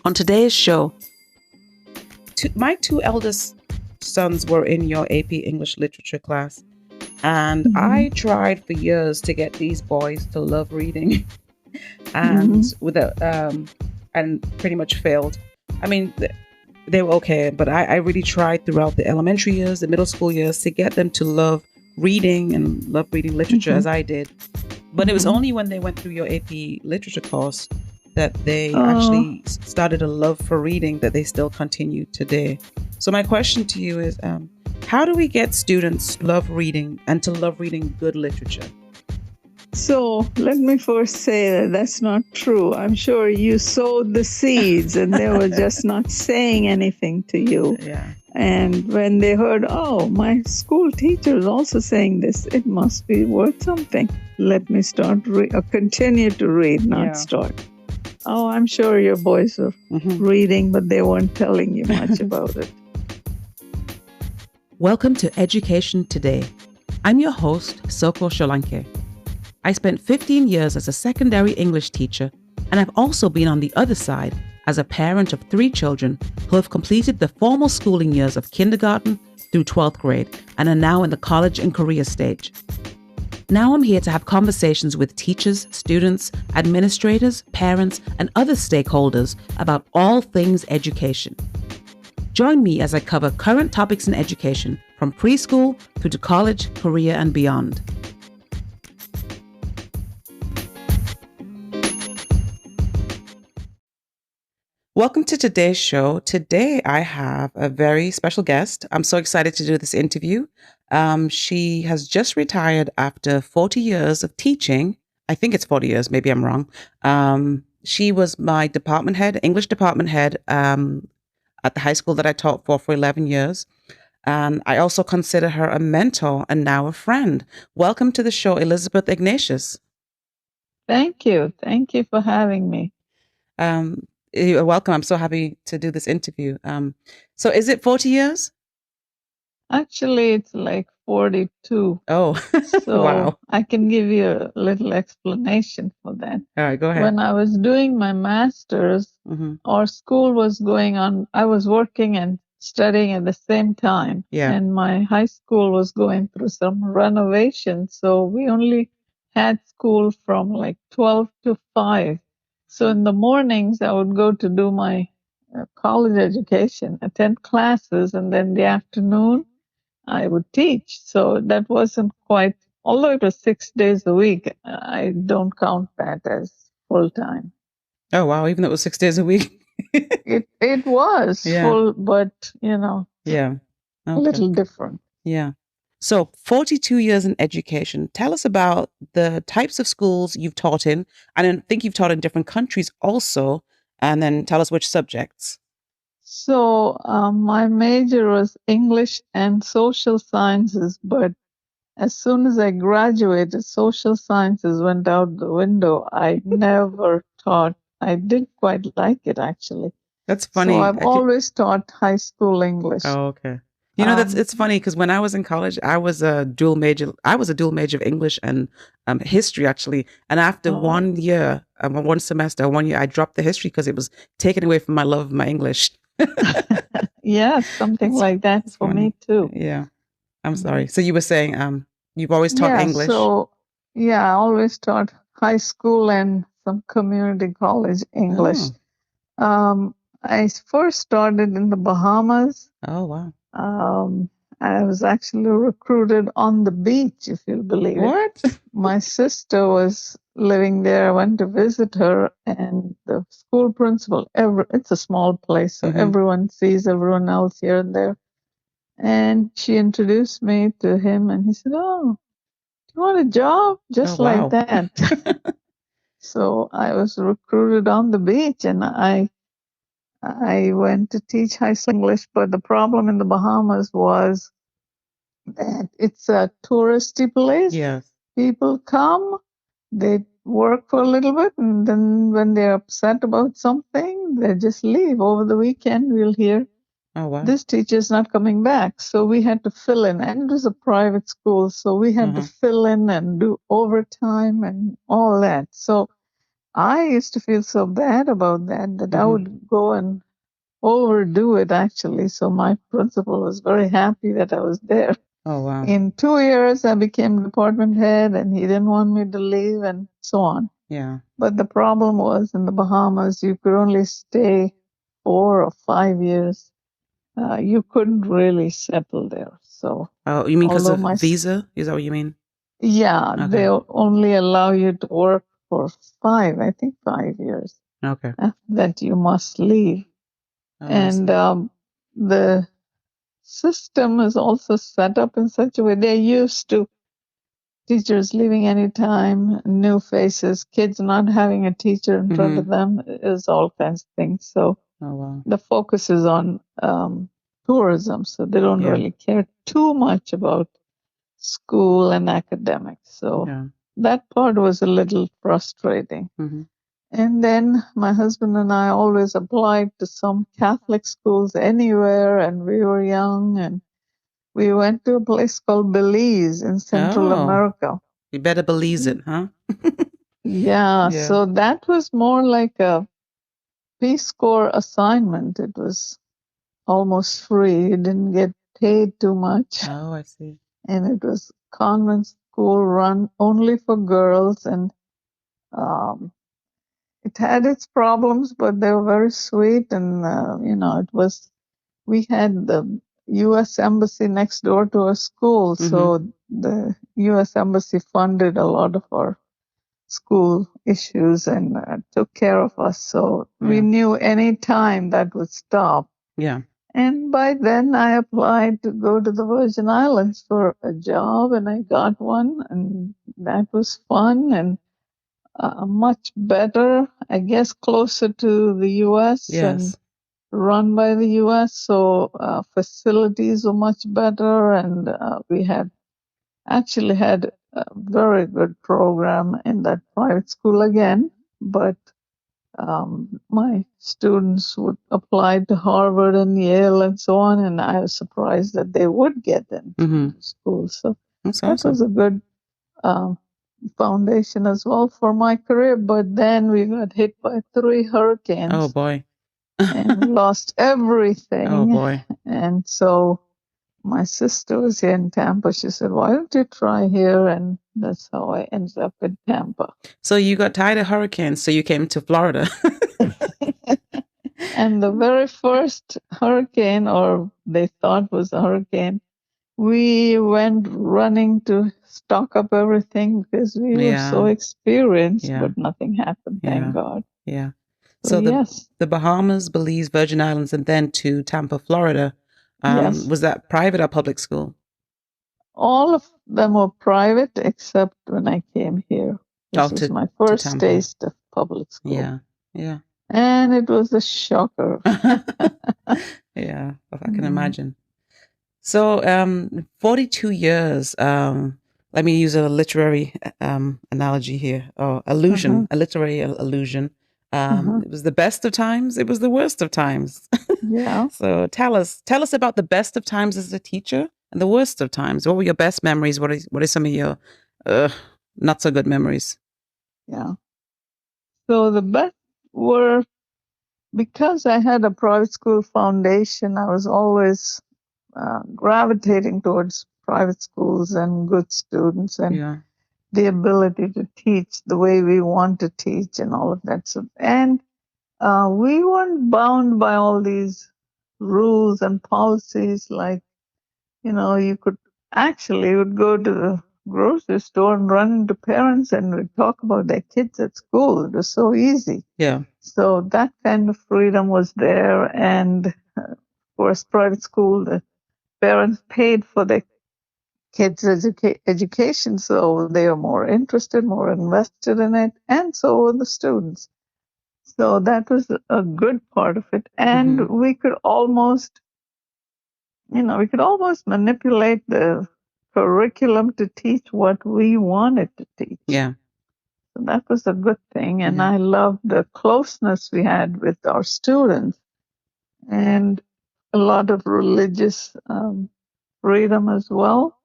On today's show, my two eldest sons were in your AP English literature class, and I tried for years to get these boys to love reading, and and pretty much failed. I mean, they were okay, but I really tried throughout the elementary years, the middle school years, to get them to love reading and love reading literature as I did. But it was only when they went through your AP literature course that they actually started a love for reading that they still continue today. So my question to you is, how do we get students to love reading and to love reading good literature? So let me first say that that's not true. I'm sure you sowed the seeds and they were just not saying anything to you. Yeah. And when they heard, oh, my school teacher is also saying this, it must be worth something. Let me start continue to read, not start. Oh, I'm sure your boys are reading, but they weren't telling you much about it. Welcome to Education Today. I'm your host, Solanke. I spent 15 years as a secondary English teacher, and I've also been on the other side as a parent of 3 children who have completed the formal schooling years of kindergarten through 12th grade and are now in the college and career stage. Now I'm here to have conversations with teachers, students, administrators, parents, and other stakeholders about all things education. Join me as I cover current topics in education from preschool through to college, career, and beyond. Welcome to today's show. Today I have a very special guest. I'm so excited to do this interview. She has just retired after 40 years of teaching. I think it's 40 years, maybe I'm wrong. She was my department head, English department head at the high school that I taught for 11 years. And I also consider her a mentor and now a friend. Welcome to the show, Elizabeth Ignatius. Thank you. Thank you for having me. You're welcome. I'm so happy to do this interview. So is it 40 years? Actually, it's like 42. Oh, so wow. I can give you a little explanation for that. All right, go ahead. When I was doing my master's, our school was going on, I was working and studying at the same time. Yeah. And my high school was going through some renovation. So we only had school from like 12 to 5. So in the mornings, I would go to do my college education, attend classes, and then the afternoon, I would teach. So that wasn't quite, although it was 6 days a week, I don't count that as full time. Oh, wow. Even though it was 6 days a week. it was full, but, yeah, a little different. Yeah. So 42 years in education. Tell us about the types of schools you've taught in. And I think you've taught in different countries also. And then tell us which subjects. So my major was English and social sciences, but as soon as I graduated, social sciences went out the window. I never taught. I did quite like it, actually. That's funny. So I've always taught high school English. Oh, okay. It's funny because when I was in college, I was a dual major. I was a dual major of English and history, actually. And after 1 year, 1 semester, 1 year, I dropped the history because it was taken away from my love of my English. Yeah, something like that for me too. Yeah. I'm sorry. So you were saying you've always taught English? So, I always taught high school and some community college English. I first started in the Bahamas. Oh, wow. I was actually recruited on the beach, if you'll believe it. What? My sister was living there. I went to visit her, and the school principal, it's a small place, so everyone sees everyone else here and there. And she introduced me to him, and he said, oh, do you want a job? Just like that. So I was recruited on the beach, and I went to teach high school English, but the problem in the Bahamas was that it's a touristy place. Yes. People come, they work for a little bit, and then when they're upset about something, they just leave. Over the weekend, we'll hear, oh, wow, this teacher's not coming back. So we had to fill in, and it was a private school, so we had to fill in and do overtime and all that. So I used to feel so bad about that I would go and overdo it actually. So my principal was very happy that I was there. Oh, wow. In 2 years, I became department head, and he didn't want me to leave, and so on. Yeah. But the problem was in the Bahamas, you could only stay 4 or 5 years. You couldn't really settle there. So, Oh, you mean because although of visa? Is that what you mean? yeah, Okay. they only allow you to work for I think 5 years. Okay. After that, you must leave. Oh, I And see. the system is also set up in such a way they're used to teachers leaving anytime, new faces, kids not having a teacher in front of them is all kinds of things. So Oh, wow. the focus is on tourism, so they don't Yeah. really care too much about school and academics. So Yeah. that part was a little frustrating. And then my husband and I always applied to some Catholic schools anywhere, and we were young, and we went to a place called Belize in Central Oh, America. you better believe it, huh? Yeah, Yeah. so that was more like a Peace Corps assignment. It was almost free. You didn't get paid too much. Oh, I see. And it was convent school run only for girls. And um, it had its problems, but they were very sweet. And, we had the U.S. Embassy next door to our school. So the U.S. Embassy funded a lot of our school issues and took care of us. So we knew any time that would stop. Yeah. And by then I applied to go to the Virgin Islands for a job, and I got one, and that was fun and much better, I guess, closer to the U.S. and Yes. run by the U.S. So facilities were much better, and we actually had a very good program in that private school again. But my students would apply to Harvard and Yale and so on, and I was surprised that they would get into school. So That's that awesome. was a good um, foundation as well for my career. But then we got hit by 3 Oh, hurricanes boy. and we lost Oh, everything. boy. And so my sister was here in Tampa. She said, "Why don't you try here?" And that's how I ended up in Tampa. So you got tired of hurricanes, so you came to Florida. And the very first hurricane, or they thought was a hurricane, we went running to stock up everything because we were so Yeah. experienced, Yeah. but nothing happened, Yeah. thank God. Yeah. So So yes, the Bahamas, Belize, Virgin Islands, and then to Tampa, Florida. yes. Was that private or public school? All of them were private except when I came here. Oh, This was my to first Tampa. taste of public school. Yeah. Yeah. And it was a shocker. Yeah. I can imagine. So, 42 years. Let me use a literary analogy here, or allusion, a literary allusion. It was the best of times. It was the worst of times. Yeah. So tell us about the best of times as a teacher and the worst of times. What were your best memories? What are some of your not so good memories? Yeah. So the best were because I had a private school foundation, I was always gravitating towards private schools and good students and Yeah. the ability to teach the way we want to teach and all of that. So, and we weren't bound by all these rules and policies like, you could actually would go to the grocery store and run into parents and would talk about their kids at school. It was so easy. Yeah. So that kind of freedom was there. And of course, private school, the parents paid for their kids' education, so they were more interested, more invested in it, and so were the students. So that was a good part of it. And we could almost manipulate the curriculum to teach what we wanted to teach. Yeah. So that was a good thing. And Yeah. I loved the closeness we had with our students and a lot of religious freedom as well.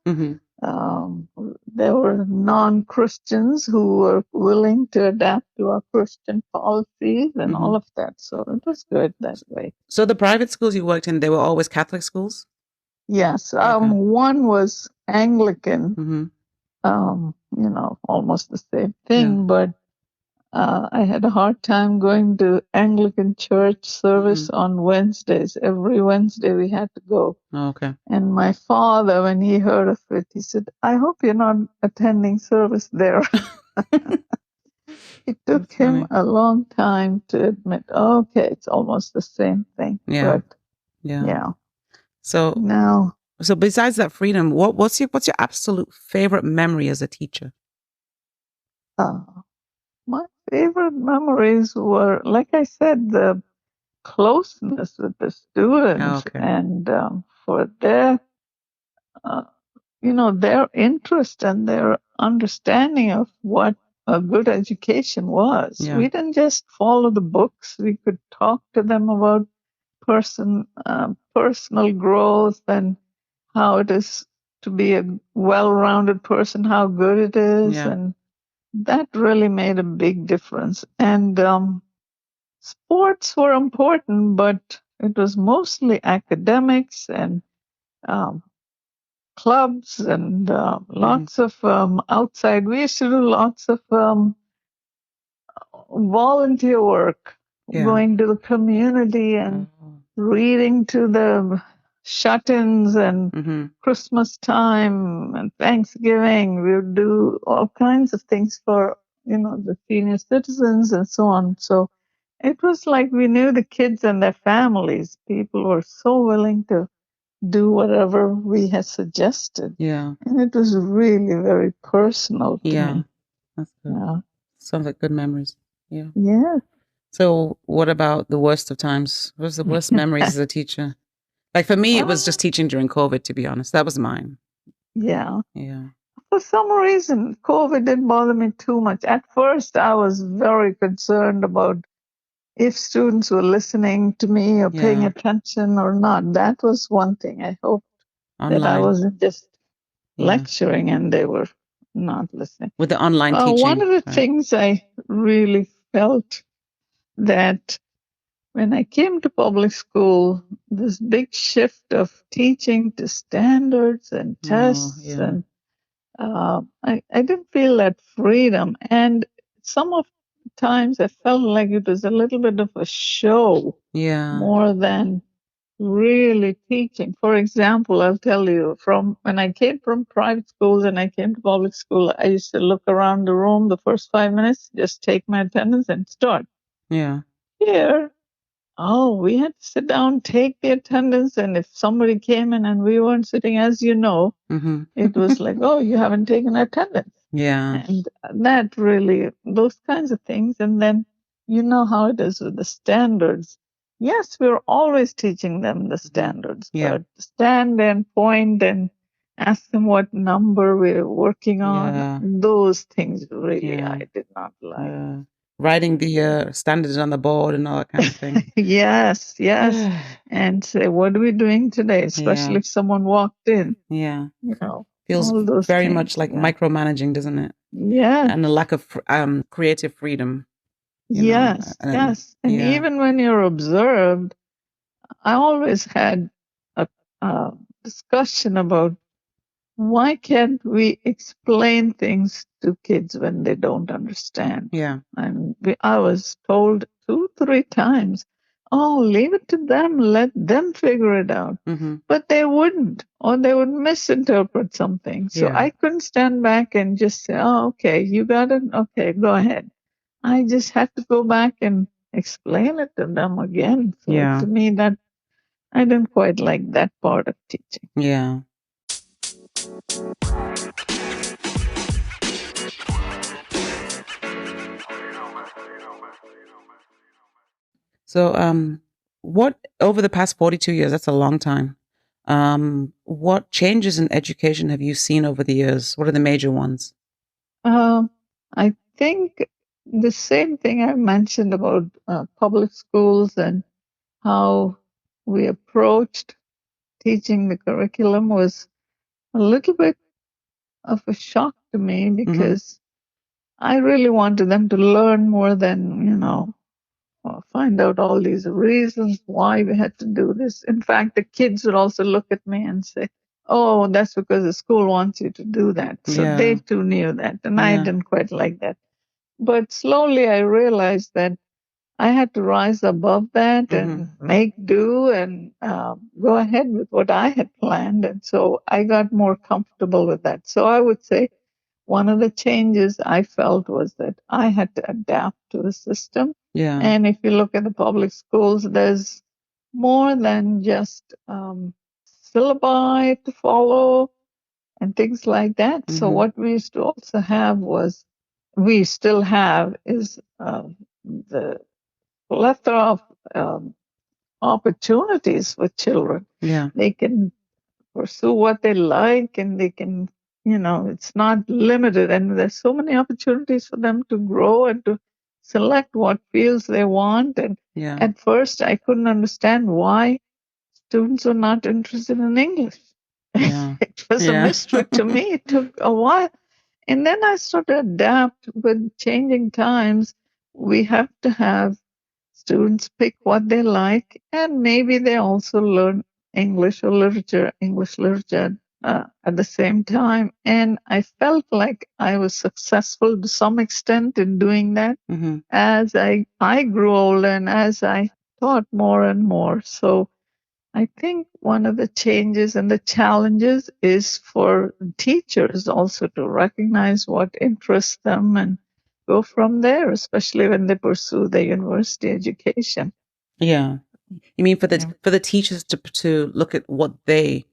there were non-Christians who were willing to adapt to our Christian policies and all of that. So it was good that way. So the private schools you worked in, they were always Catholic schools? Yes. Okay. One was Anglican, almost the same thing, but I had a hard time going to Anglican church service on Wednesdays. Every Wednesday we had to go. Okay. And my father, when he heard of it, he said, I hope you're not attending service there. It took him a long time to admit, okay, it's almost the same thing. Yeah. But yeah. So now, so besides that freedom, what's your absolute favorite memory as a teacher? my favorite memories were, like I said, the closeness with the students and for their, their interest and their understanding of what a good education was. Yeah. We didn't just follow the books. We could talk to them about personal growth and how it is to be a well-rounded person, how good it is. Yeah. And that really made a big difference. And sports were important, but it was mostly academics and clubs and lots of outside. We used to do lots of volunteer work, going to the community and reading to the shut-ins and Christmas time and Thanksgiving. We would do all kinds of things for, the senior citizens and so on. So it was like we knew the kids and their families. People were so willing to do whatever we had suggested. Yeah. And it was really very personal to me. That's good. Yeah. Sounds like good memories. Yeah. Yeah. So what about the worst of times? What was the worst memories as a teacher? Like for me, it was just teaching during COVID, to be honest. That was mine. Yeah. Yeah. For some reason, COVID didn't bother me too much. At first, I was very concerned about if students were listening to me or paying attention or not. That was one thing. I hoped that I wasn't just lecturing and they were not listening. With the online teaching. One of the things I really felt that when I came to public school, this big shift of teaching to standards and tests, and I didn't feel that freedom. And some of the times I felt like it was a little bit of a show more than really teaching. For example, I'll tell you, from when I came from private schools and I came to public school, I used to look around the room the first 5 minutes, just take my attendance and start. Yeah. Here, we had to sit down, take the attendance, and if somebody came in and we weren't sitting, as you know, it was like, oh, you haven't taken attendance. Yeah. And that really, those kinds of things. And then you know how it is with the standards. Yes, we're always teaching them the standards, but stand and point and ask them what number we're working on. Those things really I did not like. Writing the standards on the board and all that kind of thing. Yes. And say, what are we doing today? Especially if someone walked in. Yeah. Feels all those very things, much like micromanaging, doesn't it? Yeah. And a lack of creative freedom. Yes. And even when you're observed, I always had a discussion about why can't we explain things to kids when they don't understand? Yeah. And I was told 2-3 times, oh, leave it to them, let them figure it out. But they wouldn't, or they would misinterpret something. So I couldn't stand back and just say, oh, okay, you got it? Okay, go ahead. I just had to go back and explain it to them again. So to me, that I didn't quite like that part of teaching. Yeah. So, what over the past 42 years, that's a long time. What changes in education have you seen over the years? What are the major ones? I think the same thing I mentioned about public schools and how we approached teaching the curriculum was a little bit of a shock to me because I really wanted them to learn more than, find out all these reasons why we had to do this. In fact, the kids would also look at me and say, "Oh, that's because the school wants you to do that." So they Yeah. too knew that, and I Yeah. didn't quite like that. But slowly I realized that I had to rise above that and make do and go ahead with what I had planned. And so I got more comfortable with that. So I would say one of the changes I felt was that I had to adapt to the system. Yeah. And if you look at the public schools, there's more than just syllabi to follow and things like that. So what we used to also have was, we still have, is the plethora of opportunities for children. Yeah. They can pursue what they like and they can, it's not limited. And there's so many opportunities for them to grow and to select what fields they want. And Yeah. at first, I couldn't understand why students were not interested in English. Yeah. It was a Yeah. mystery to me. It took a while. And then I started to adapt with changing times. We have to have students pick what they like, and maybe they also learn English literature at the same time. And I felt like I was successful to some extent in doing that as I grew older and as I taught more and more. So I think one of the changes and the challenges is for teachers also to recognize what interests them and go from there, especially when they pursue their university education. Yeah. You mean for the Yeah. for the teachers to look at what they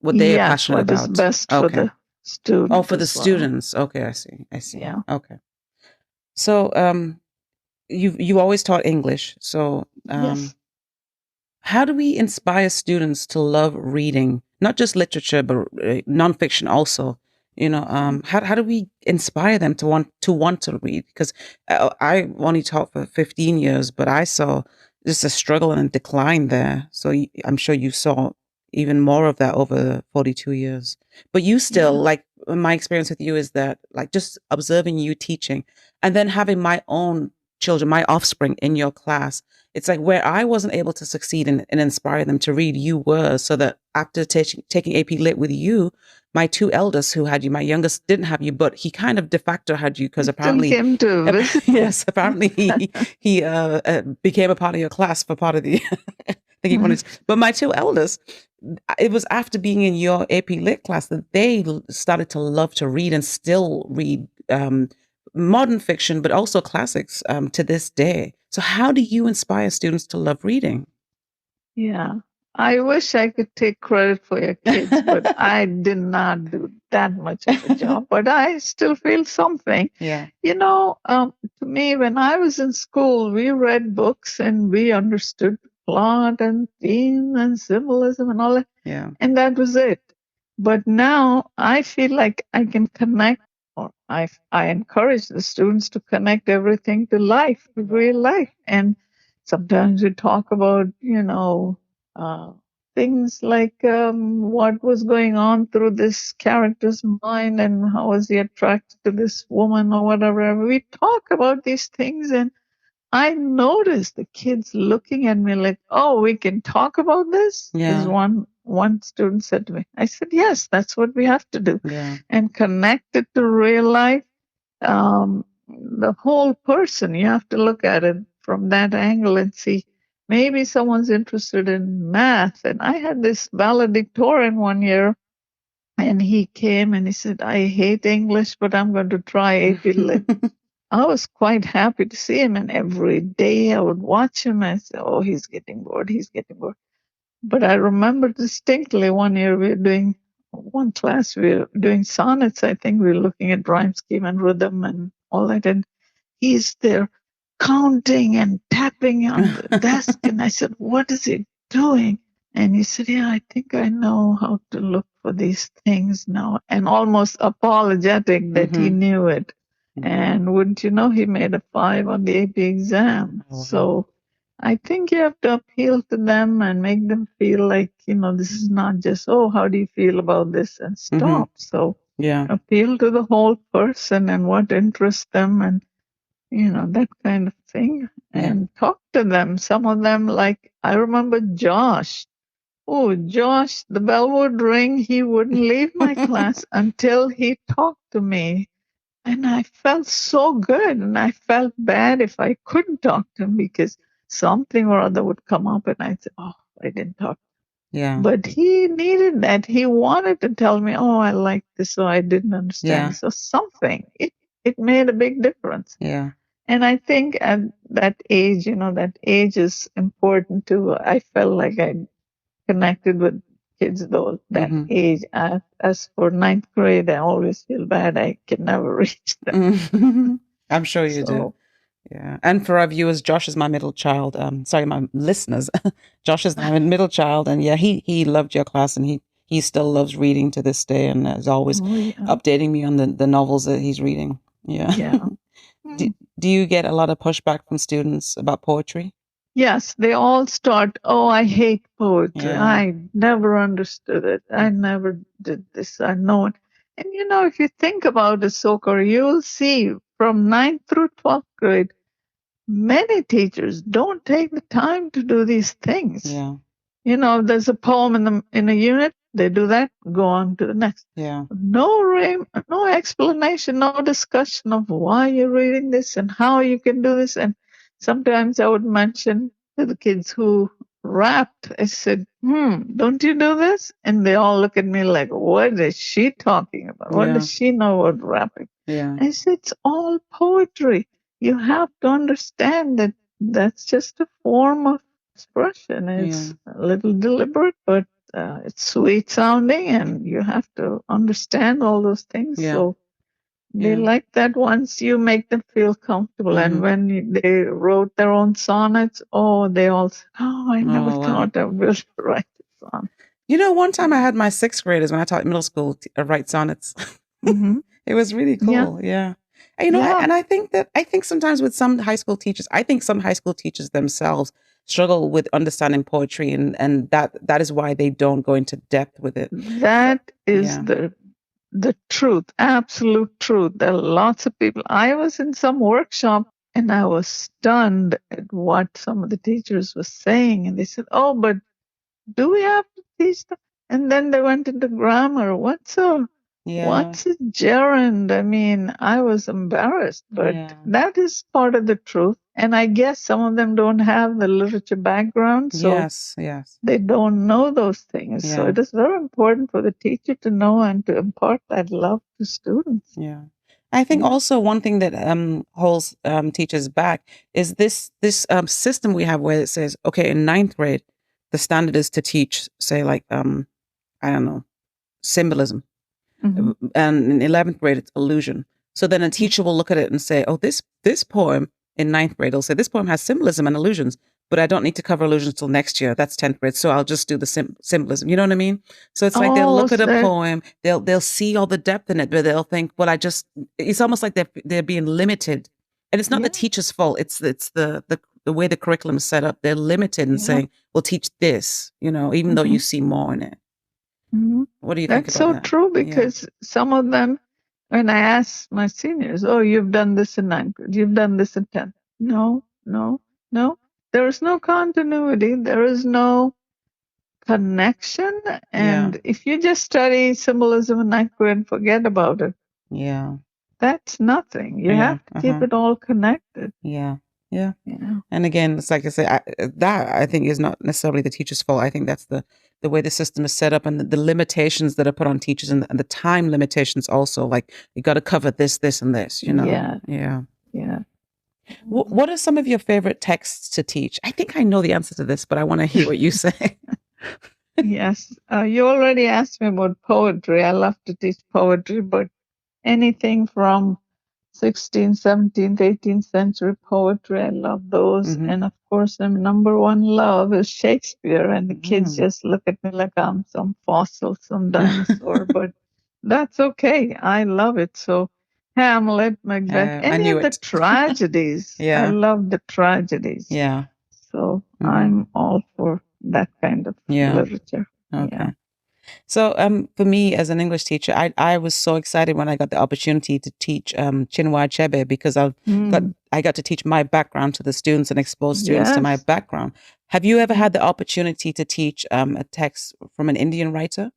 are Yes, passionate what is about? best for Okay. the Oh, student for the as well. students. Okay, I see. I see. Yeah. Okay. So, you always taught English. So, Yes. how do we inspire students to love reading, not just literature, but nonfiction also? How do we inspire them to want to read? Because I only taught for 15 years, but I saw just a struggle and a decline there. So I'm sure you saw even more of that over 42 years. But you still, Yeah. like, my experience with you is that, like, just observing you teaching and then having my own children, my offspring in your class, it's like where I wasn't able to succeed and inspire them to read, you were. So that after taking AP Lit with you, my two eldest who had you, my youngest didn't have you, but he kind of de facto had you because He still apparently, came to visit me. yes, apparently he became a part of your class for part of the. I think he wanted, but my two eldest, it was after being in your AP Lit class that they started to love to read and still read modern fiction, but also classics to this day. So, how do you inspire students to love reading? Yeah. I wish I could take credit for your kids, but I did not do that much of a job. But I still feel something. Yeah. To me, when I was in school, we read books and we understood plot and theme and symbolism and all that. Yeah. And that was it. But now I feel like I can connect, or I encourage the students to connect everything to life, to real life. And sometimes we talk about, uh, things like what was going on through this character's mind and how was he attracted to this woman or whatever. We talk about these things, and I noticed the kids looking at me like, "Oh, we can talk about this?" Is Yeah. one student said to me. I said, "Yes, that's what we have to do." Yeah. And connect it to real life. The whole person, you have to look at it from that angle and see, maybe someone's interested in math. And I had this valedictorian one year, and he came and he said, "I hate English, but I'm going to try AP Lit." I was quite happy to see him, and every day I would watch him and say, "Oh, he's getting bored, he's getting bored." But I remember distinctly one year one class, we were doing sonnets. I think we were looking at rhyme scheme and rhythm and all that. And he's there counting and tapping on the desk. And I said, "What is he doing?" And he said, "Yeah, I think I know how to look for these things now." And almost apologetic that he knew it. And wouldn't you know, he made a 5 on the AP exam. Oh, wow. So I think you have to appeal to them and make them feel like, this is not just, "Oh, how do you feel about this?" and stop. So Yeah. appeal to the whole person and what interests them, and that kind of thing, Yeah. and talk to them. Some of them, like I remember Josh. Oh, Josh, the bell would ring. He wouldn't leave my class until he talked to me. And I felt so good. And I felt bad if I couldn't talk to him because something or other would come up and I'd say, oh, I didn't talk. Yeah. But he needed that. He wanted to tell me, oh, I like this, so I didn't Yeah. understand. So something, it made a big difference. Yeah. And I think at that age, that age is important too. I felt like I connected with kids though that Mm-hmm. age. As for ninth grade, I always feel bad. I can never reach them. I'm sure you do. So Yeah. And for our viewers, Josh is my middle child. Sorry, my listeners. Josh is my middle child, and yeah, he loved your class, and he still loves reading to this day, and is always oh yeah, updating me on the novels that he's reading. Yeah. yeah. do, Hmm. do you get a lot of pushback from students about poetry? Yes, they all start, oh, I hate poetry. Yeah. I never understood it. I never did this. I know it. And if you think about it, Sokar, you'll see from ninth through 12th grade, many teachers don't take the time to do these things. Yeah. There's a poem in a unit, they do that, go on to the next. Yeah. No explanation, no discussion of why you're reading this and how you can do this. And sometimes I would mention to the kids who rapped, I said, don't you do this? And they all look at me like, what is she talking about? What Yeah. does she know about rapping? Yeah. I said, it's all poetry. You have to understand that that's just a form of expression. Yeah. It's a little deliberate, but it's sweet sounding, and you have to understand all those things. Yeah. So they Yeah. like that once you make them feel comfortable. And when they wrote their own sonnets, they all said, oh, I never Oh, wow. thought I would write a sonnet. One time I had my sixth graders when I taught middle school write sonnets. Mm-hmm. It was really Yeah. cool. Yeah. And, Yeah. and I think sometimes with some high school teachers, I think some high school teachers themselves struggle with understanding poetry, and that is why they don't go into depth with it. That is Yeah. the truth, absolute truth. There are lots of people. I was in some workshop and I was stunned at what some of the teachers were saying. And they said, oh, but do we have to teach them? And then they went into grammar. Yeah. What's a gerund? I mean, I was embarrassed, but Yeah. that is part of the truth. And I guess some of them don't have the literature background. So Yes. Yes. they don't know those things. So Yeah. it is very important for the teacher to know and to impart that love to students. Yeah. I think Yeah. also one thing that holds teachers back is this system we have where it says, okay, in ninth grade, the standard is to teach, say, like I don't know, symbolism. Mhm. And in 11th grade, it's illusion. So then a teacher will look at it and say, oh, this poem in ninth grade, will say, this poem has symbolism and illusions, but I don't need to cover illusions till next year. That's 10th grade. So I'll just do the symbolism. You know what I mean? So it's like they'll Oh, look at a so poem, they'll see all the depth in it, but they'll think, well, it's almost like they're being limited. And it's not the yeah, teacher's fault. It's the way the curriculum is set up. They're limited in yeah. saying, we'll teach this, even though you see more in it. Mhm. What do you think That's about so that? true Yeah. because some of them, when I ask my seniors, oh, you've done this in ninth grade, you've done this in 10th. No, no, no. There is no continuity. There is no connection. Yeah. And if you just study symbolism in ninth grade and forget about it, Yeah. that's nothing. You Yeah. have to keep it all connected. Yeah. Yeah. Yeah. And again, it's like I say, that I think is not necessarily the teacher's fault. I think that's the way the system is set up, and the limitations that are put on teachers, and the time limitations also. Like, you got to cover this, this, and this. Yeah. Yeah. Yeah. What are some of your favorite texts to teach? I think I know the answer to this, but I want to hear what you say. Yes. You already asked me about poetry. I love to teach poetry, but anything from 16th, 17th, 18th century poetry, I love those. Mhm. And of course, my number one love is Shakespeare. And the kids Mm. just look at me like I'm some fossil, some dinosaur, but that's okay. I love it. So Hamlet, Macbeth, I any knew of the it. tragedies. I Yeah. love the tragedies. Yeah. So Mhm. I'm all for that kind of Yeah. literature. Okay. Yeah. So, for me as an English teacher, I was so excited when I got the opportunity to teach Chinua Achebe because Mm, I got to teach my background to the students and expose students to my yes. background. Have you ever Mm. had the opportunity to teach a text from an Indian writer?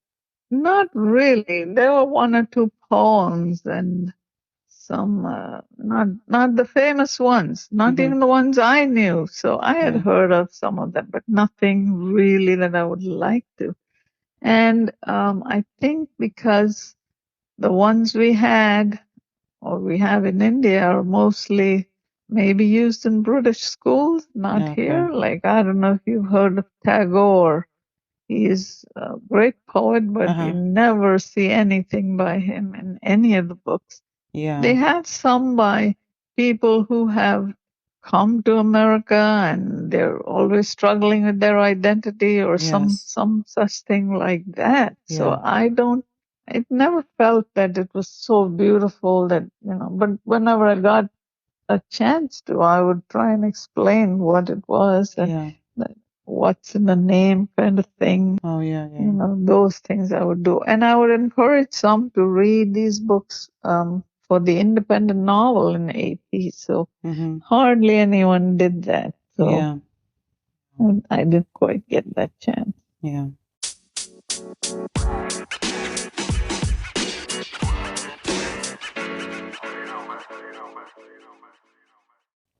Not really. There were one or two poems and some not the famous ones, not Hmm. even the ones I knew. So I had Yeah. heard of some of them, but nothing really that I would like to. And I think because the ones we had or we have in India are mostly maybe used in British schools, not Okay. here. Like I don't know if you've heard of Tagore. He is a great poet, but you Uh-huh. never see anything by him in any of the books. They Yeah. have some by people who have come to America and they're always struggling with their identity or Yes. some such thing like that. So Yeah. I never felt that it was so beautiful that, but whenever I got a chance to, I would try and explain what it was and Yeah. that what's in the name kind of thing. Oh, yeah, yeah. Those things I would do. And I would encourage some to read these books for the independent novel in AP. So Mm-hmm. hardly anyone did that. So Yeah. I didn't quite get that chance. Yeah.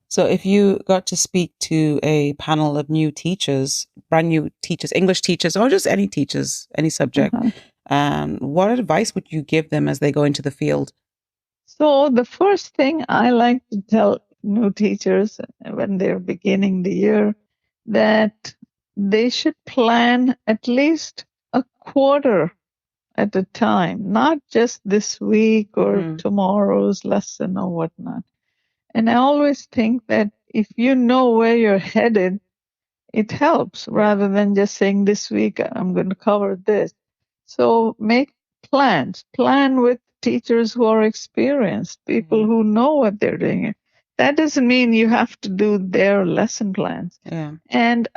So if you got to speak to a panel of new teachers, brand new teachers, English teachers, or just any teachers, any subject, Uh-huh. what advice would you give them as they go into the field? So the first thing I like to tell new teachers when they're beginning the year that they should plan at least a quarter at a time, not just this week or Mm-hmm. tomorrow's lesson or whatnot. And I always think that if you know where you're headed, it helps Yeah. rather than just saying this week I'm going to cover this. So make plans. Plan with teachers who are experienced, people Yeah. who know what they're doing. That doesn't mean you have to do their lesson plans. Yeah. And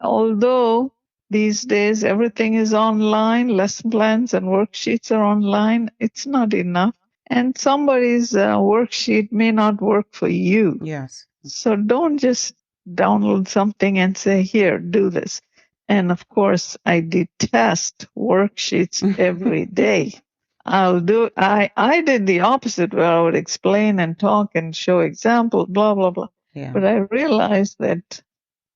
although these days everything is online, lesson plans and worksheets are online, it's not enough. And somebody's worksheet may not work for you. Yes. So don't just download something and say, here, do this. And of course, I detest worksheets every day. I did the opposite where I would explain and talk and show examples, blah, blah, blah. Yeah. But I realized that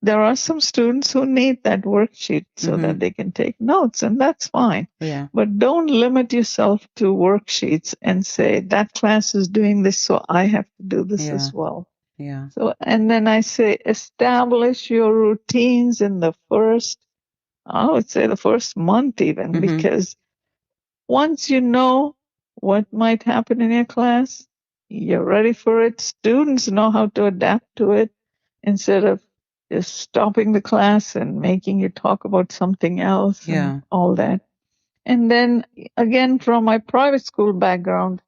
there are some students who need that worksheet so Mm-hmm. that they can take notes, and that's fine. Yeah. But don't limit yourself to worksheets and say that class is doing this, so I have to do this Yeah. as well. Yeah. So, and then I say establish your routines in the first, I would say the first month even, Mm-hmm. because once you know what might happen in your class, you're ready for it. Students know how to adapt to it instead of just stopping the class and making you talk about something else and Yeah. all that. And then again, from my private school background,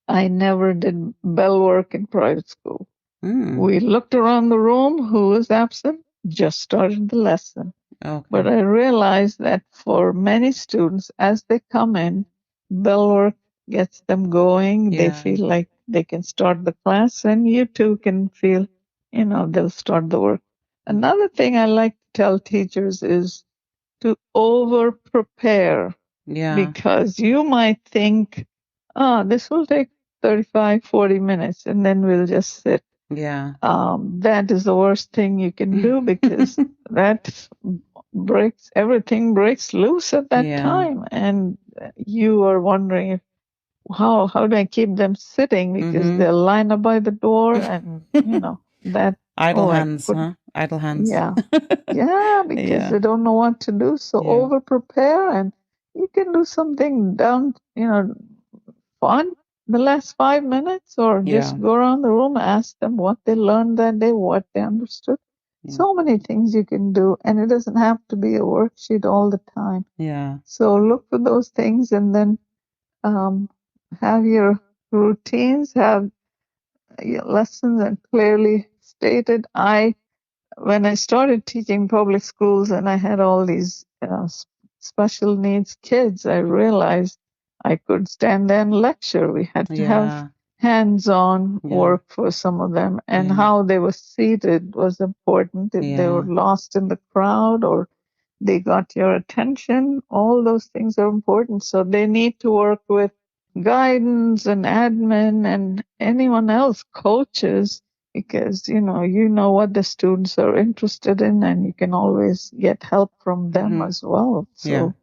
I never did bell work in private school. Mm. We looked around the room, who was absent, just started the lesson. But Okay. I realized that for many students, as they come in, bell work gets them going. They Yeah. feel like they can start the class, and you too can feel, they'll start the work. Another thing I like to tell teachers is to over prepare Yeah. because you might think, this will take 35, 40 minutes, and then we'll just sit. Yeah. That is the worst thing you can do because that everything breaks loose at that Yeah. time, and you are wondering how do I keep them sitting because Mm-hmm. they'll line up by the door, and that. Idle Oh, I hands, couldn't. huh? Idle hands. Yeah, yeah, because Yeah. they don't know what to do, so Yeah. over prepare, and you can do something down, fun the last 5 minutes, or Yeah. just go around the room, ask them what they learned that day, what they understood. Yeah. So many things you can do, and it doesn't have to be a worksheet all the time. Yeah. So look for those things, and then um, have your routines, have your lessons, and clearly stated. When I started teaching public schools, and I had all these special needs kids, I realized I could stand there and lecture. We had to have Yeah. hands-on Yeah. work for some of them, and Yeah. how they were seated was important. If they were Yeah. lost in the crowd or they got your attention, all those things are important. So they need to work with guidance and admin and anyone else, coaches, because you know what the students are interested in, and you can always get help from them Mm-hmm. as well. Yeah. So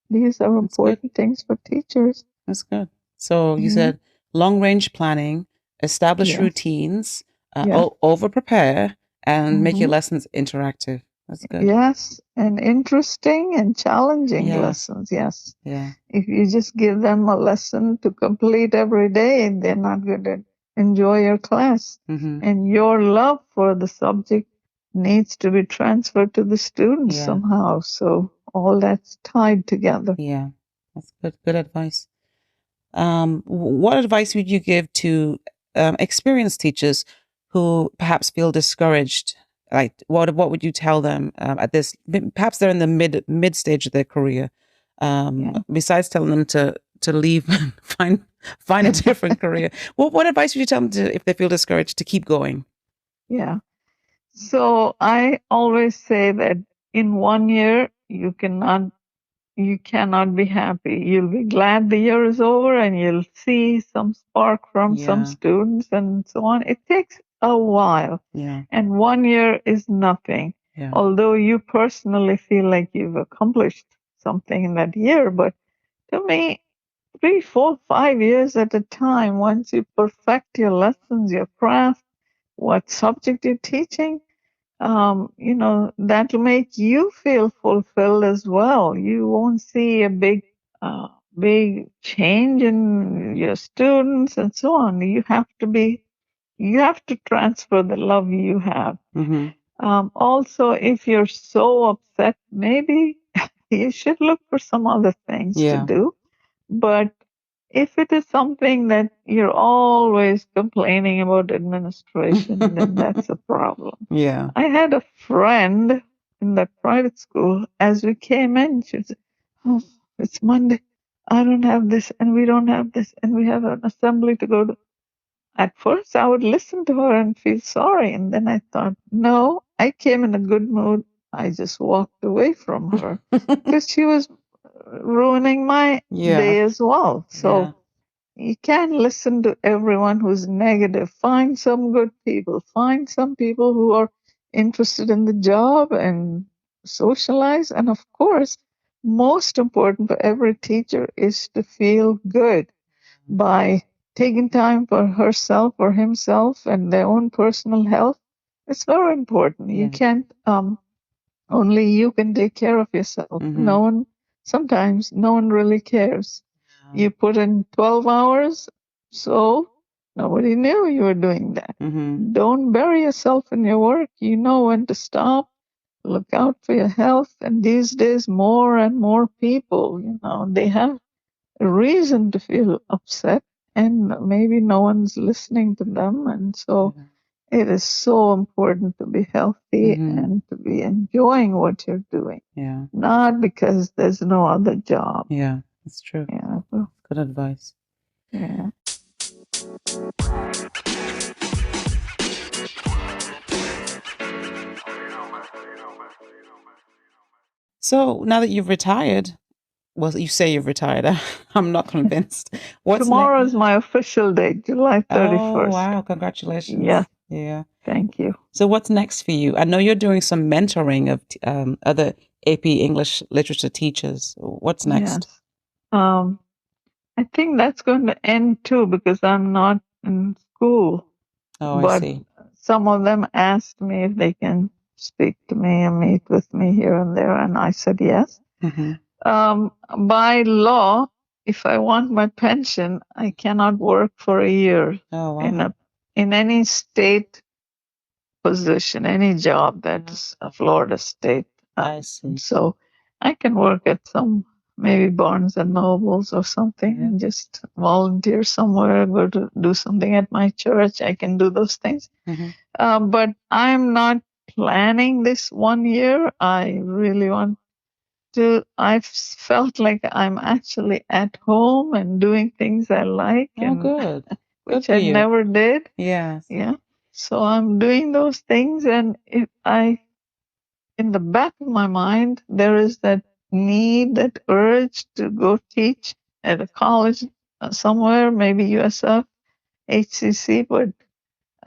these are That's good. important things for teachers. That's good. So you Yeah. said long range planning, establish Yes. routines, Yeah. over prepare, and make your Hmm. lessons interactive. That's good. Yes, and interesting and challenging Yes. lessons. Yes. Yeah. If you just give them a lesson to complete every day, they're not going to enjoy your class. Mm-hmm. And your love for the subject needs to be transferred to the students Yeah. somehow. So all that's tied together. Yeah. That's good. Good advice. What advice would you give to experienced teachers who perhaps feel discouraged? Like, what would you tell them at this? Perhaps they're in the mid stage of their career. Yeah. Besides telling them to leave and find a different career, what advice would you tell them to, if they feel discouraged, to keep going? Yeah. So I always say that in 1 year, you cannot be happy. You'll be glad the year is over and you'll see some spark from some Yeah. students and so on. It takes a while, Yeah. and 1 year is nothing. Yeah. Although you personally feel like you've accomplished something in that year, but to me, 3, 4, 5 years at a time, once you perfect your lessons, your craft, what subject you're teaching, that'll make you feel fulfilled as well. You won't see a uh, big change in your students and so on. You have to transfer the love you have. Mm-hmm. Also, if you're so upset, maybe you should look for some other things to Yeah. do. But if it is something that you're always complaining about administration, then that's a problem. Yeah. I had a friend in that private school. As we came in, she said, "Oh, it's Monday. I don't have this, and we don't have this, and we have an assembly to go to." At first, I would listen to her and feel sorry. And then I thought, no, I came in a good mood. I just walked away from her because she was ruining my Yeah. day as well. Yeah. So you can't listen to everyone who's negative. Find some good people. Find some people who are interested in the job and socialize. And of course, most important for every teacher is to feel good by taking time for herself or himself and their own personal health. It's very important. You Yeah. can't only you can take care of yourself. Mm-hmm. Sometimes no one really cares. Yeah. You put in 12 hours, so nobody knew you were doing that. Mm-hmm. Don't bury yourself in your work. You know when to stop. Look out for your health. And these days, more and more people, they have a reason to feel upset, and maybe no one's listening to them. And so Yeah. it is so important to be healthy Mm-hmm. and to be enjoying what you're doing, Yeah. not because there's no other job. Yeah. That's true. Yeah. Well, Good advice. yeah. So now that you've retired, well, you say you've retired. I'm not convinced. What's next? Tomorrow is my official date, July Oh, 31st. wow. Congratulations. Yes. Yeah. Thank you. So what's next for you? I know you're doing some mentoring of other AP English literature teachers. What's next? Yes. Um, I think that's going to end too because I'm not in school. Oh, I But see. some of them asked me if they can speak to me and meet with me here and there, and I said yes. Mm-hmm. By law, if I want my pension, I cannot work for a year Oh, in wow. in any state position, any job that's a Florida state. I see. So I can work at some maybe Barnes and Nobles or something Yeah. and just volunteer somewhere, go to do something at my church. I can do those things. Mm-hmm. But I'm not planning this 1 year. I really want I've felt like I'm actually at home and doing things I like, Oh, and good. Good which for I you. never did. Yes. Yeah. So I'm doing those things, and in the back of my mind, there is that need, that urge to go teach at a college somewhere, maybe USF, HCC, but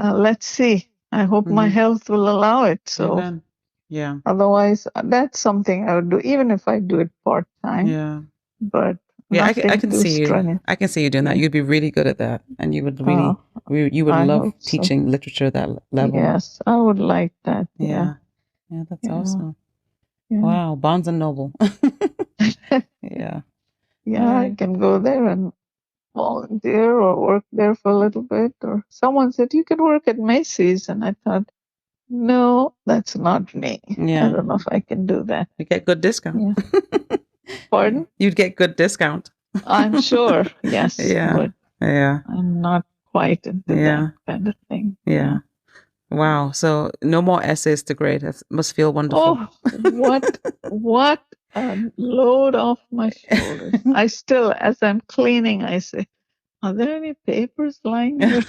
let's see. I hope my Mm-hmm. health will allow it. So Amen. Yeah. otherwise, that's something I would do, even if I do it part time, Yeah. but Yeah, I nothing can too see you. strenuous. I can see you doing that. Yeah. You'd be really good at that, and you would Uh, really, you would I love hope so. teaching literature at that level. Yes, I would like that. Yeah. Yeah, yeah, that's Yeah. awesome. Yeah. Wow, Barnes and Noble. Yeah. All Yeah, I right. can go there and volunteer or work there for a little bit. Or someone said, you could work at Macy's. And I thought, no, that's not me. I Yeah, don't know if I can do that. you get good discount. Yeah. Pardon? You'd get good discount. I'm sure. Yes. Yeah, But yeah, I'm not quite into that yeah, kind of thing. yeah. Yeah. Wow. So no more essays to grade. That must feel wonderful. Oh, what a load off my shoulders. I still, as I'm cleaning, I say, are there any papers lying here?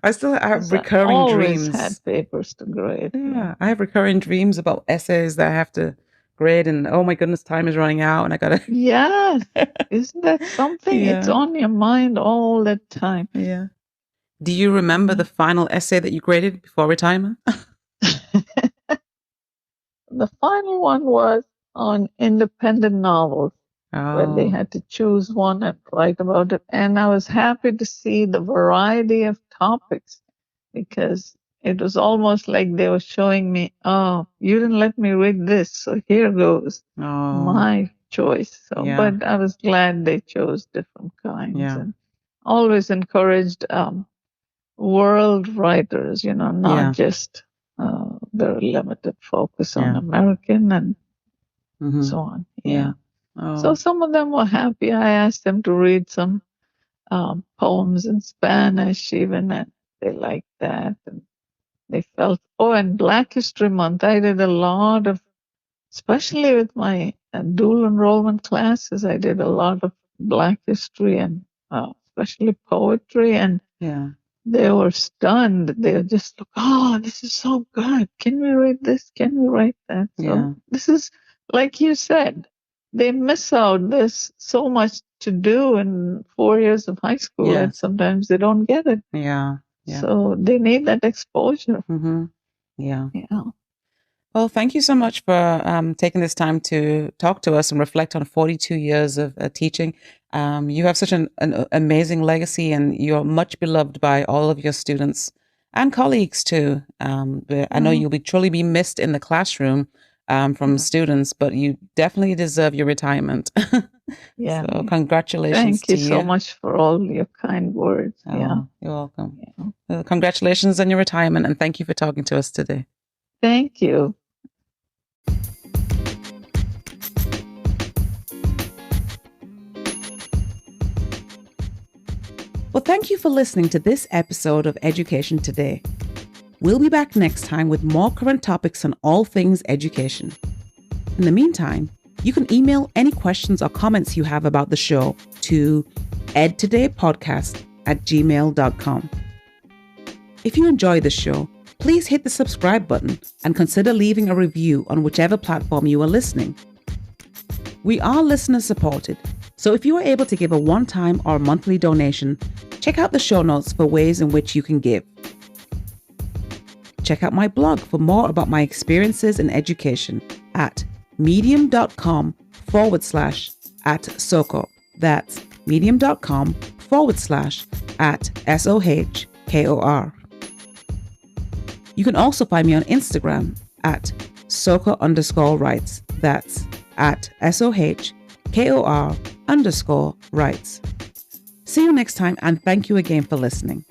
I still have Because I recurring always had dreams. papers to grade. Yeah. Yeah, I have recurring dreams about essays that I have to grade, and oh my goodness, time is running out, and I gotta. Yes. Isn't that something? It's Yeah, on your mind all the time. yeah. Do you remember the final essay that you graded before retirement? The final one was on independent novels, where they Oh, had to choose one and write about it. And I was happy to see the variety of topics, because it was almost like they were showing me, oh, you didn't let me read this, so here goes oh, my choice. So, yeah, but I was glad they chose different kinds, yeah, and always encouraged world writers, not yeah, just very limited focus on yeah. American and Mm-hmm. so on. Yeah. Yeah. So Oh, some of them were happy. I asked them to read some poems in Spanish, even, and they liked that. And they felt, oh, and Black History Month, I did a lot of, especially with my dual enrollment classes, I did a lot of Black history and especially poetry. And yeah, they were stunned. They were just like, oh, this is so good. Can we read this? Can we write that? So yeah. this is, like you said, they miss out. There's so much to do in 4 years of high school, and Yes. sometimes they don't get it. Yeah. Yeah. So they need that exposure. Mm-hmm. Yeah. Yeah. Well, thank you so much for taking this time to talk to us and reflect on 42 years of teaching. You have such an amazing legacy, and you're much beloved by all of your students and colleagues too. I know you'll truly be missed in the classroom from students, but you definitely deserve your retirement. Yeah. So congratulations Thank you to so you. much for all your kind words. Yeah. Oh, you're welcome. Yeah. Congratulations on your retirement, and thank you for talking to us today. Thank you. Well, thank you for listening to this episode of Education Today. We'll be back next time with more current topics on all things education. In the meantime, you can email any questions or comments you have about the show to edtodaypodcast@gmail.com. If you enjoy the show, please hit the subscribe button and consider leaving a review on whichever platform you are listening. We are listener supported, so if you are able to give a one-time or monthly donation, check out the show notes for ways in which you can give. Check out my blog for more about my experiences in education at medium.com/@SOKO. That's medium.com/@SOHKOR. You can also find me on Instagram at SOKO_rights. That's at SOHKOR_rights. See you next time, and thank you again for listening.